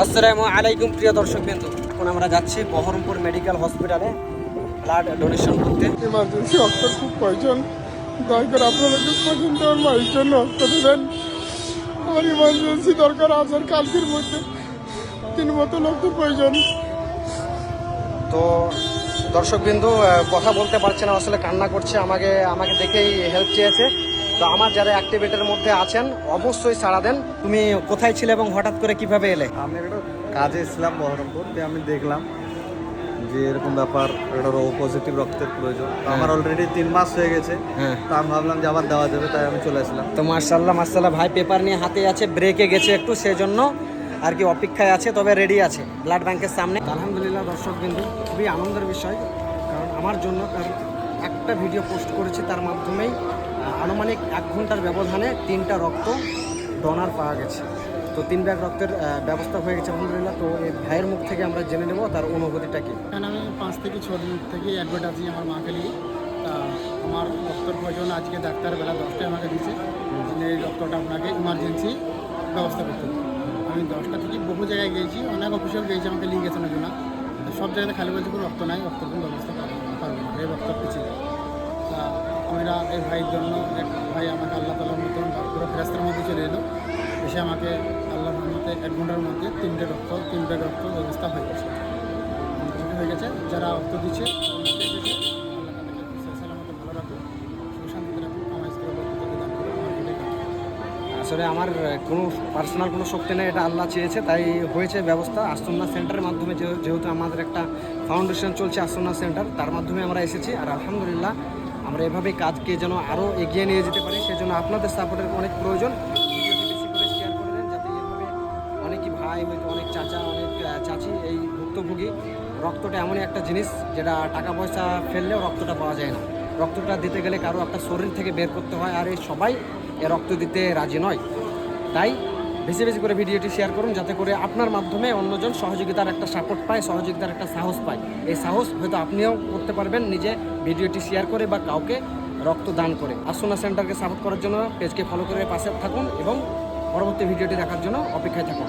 আসসালামু আলাইকুম প্রিয় দর্শকবৃন্দ, এখন আমরা যাচ্ছি বহরমপুর মেডিকেল হসপিটালে ব্লাড ডোনেশন করতে। ইমার্জেন্সি রক্তের খুব প্রয়োজন। দয়া করে আপনারা একটু পর্যন্ত আমার মায়ের জন্য রক্ত দেবেন। আমার ইমার্জেন্সি দরকার আজ আর কালকের মধ্যে 3 বোতল রক্তের প্রয়োজন। তো দর্শকবৃন্দ কথা বলতে পারছে না, আসলে কান্না করছে, আমাকে দেখেই হেল্প চেয়েছে। তো আমার যারা অ্যাক্টিভেটের মধ্যে আছেন অবশ্যই সাড়া দেন। তুমি কোথায় ছিলে এবং হঠাৎ করে কিভাবে এলে? আমি একটা কাজে ছিলাম বহরমপুর, আমি দেখলাম যে এরকম ব্যাপার, একটা ও পজিটিভ রক্তের প্রয়োজন। তো আমার অলরেডি 3 মাস হয়ে গেছে। তো আমি ভাবলাম যে আবার দেওয়া যাবে, তাই আমি চলে আসলাম। তো মার্শাল্লাহ ভাই পেপার নিয়ে হাতে আছে, ব্রেকে গেছে একটু, সেজন্য আর কি অপেক্ষায় আছে, তবে রেডি আছে ব্লাড ব্যাংকের সামনে। আলহামদুলিল্লাহ দর্শকবৃন্দ, খুবই আনন্দের বিষয়, কারণ আমার জন্য একটা ভিডিও পোস্ট করেছি, তার মাধ্যমেই আনুমানিক 1 ঘন্টার ব্যবধানে 3টা রক্ত ডোনার পাওয়া গেছে। তো 3 ব্যাগ রক্তের ব্যবস্থা হয়ে গেছে আলহামদুলিল্লাহ। তো এই ভাইয়ের মুখ থেকে আমরা জেনে নেব তার অনুভূতিটা কি। কারণ আমি 5 থেকে 6 দিন থেকে অ্যাডমিট আছি আমার মাকে নিয়ে। আমার রক্তের প্রয়োজন আজকে ডাক্তার বেলা 10টায় আমাকে দিয়েছে, এই রক্তটা আপনাকে ইমার্জেন্সি ব্যবস্থা করতে হবে। আমি 10টা থেকে বহু জায়গায় গিয়েছি, অনেক অফিসিয়াল গিয়েছি, আমাকে নিয়ে গেছে না জন্য। সব জায়গাতে খালি বলছে কোনো রক্ত নাই, রক্তের কোনো ব্যবস্থা পারবো না, এই রক্ত পিছিয়ে। আমরা এই ভাইয়ের জন্য, এক ভাই আমাকে আল্লাহ তালার মতন পুরো ফেরাস্তার মধ্যে চলে এলো, এসে আমাকে আল্লাহর রহমতে 1 ঘন্টার মধ্যে 3 ব্যাগ রক্ত ব্যবস্থা হয়ে গেছে। হয়ে গেছে যারা রক্ত দিচ্ছে আল্লাহ তাদেরকে সালামতে ভালো রাখুক, সুশান্তিতে রাখুক, আমার স্কুলের রক্ত দান করুক, আমার এটাই কামনা। আসলে আমার কোনো পার্সোনাল কোনো শক্তি নেই, এটা আল্লাহ চেয়েছে তাই হয়েছে ব্যবস্থা। আসন্না সেন্টারের মাধ্যমে যেহেতু আমাদের একটা ফাউন্ডেশন চলছে আসন্না সেন্টার, তার মাধ্যমে আমরা এসেছি। আর আলহামদুলিল্লাহ আমরা এভাবে কাজকে যেন আরও এগিয়ে নিয়ে যেতে পারি, সেজন্য আপনাদের সাপোর্টের অনেক প্রয়োজন। ভিডিওটি বেশি করে শেয়ার করে দেন, যাতে এভাবে অনেকই ভাই, হয়তো অনেক চাচা, অনেক চাচি এই ভুক্তভোগী। রক্তটা এমনই একটা জিনিস যেটা টাকা পয়সা ফেললেও রক্তটা পাওয়া যায় না। রক্তটা দিতে গেলে কারো একটা শরীর থেকে বের করতে হয়, আর এই সবাই এ রক্ত দিতে রাজি নয়। তাই বেশি বেশি করে ভিডিওটি শেয়ার করুন, যাতে করে আপনার মাধ্যমে অন্যজন সহযোগিতার একটা সাপোর্ট পায়, সহযোগিতার একটা সাহস পায়। এই সাহস হয়তো আপনিও করতে পারবেন নিজে ভিডিওটি শেয়ার করে বা কাউকে রক্ত দান করে। আসন্না সেন্টারকে সাপোর্ট করার জন্য পেজকে ফলো করে পাশে থাকুন এবং পরবর্তী ভিডিওটি দেখার জন্য অপেক্ষায় থাকুন।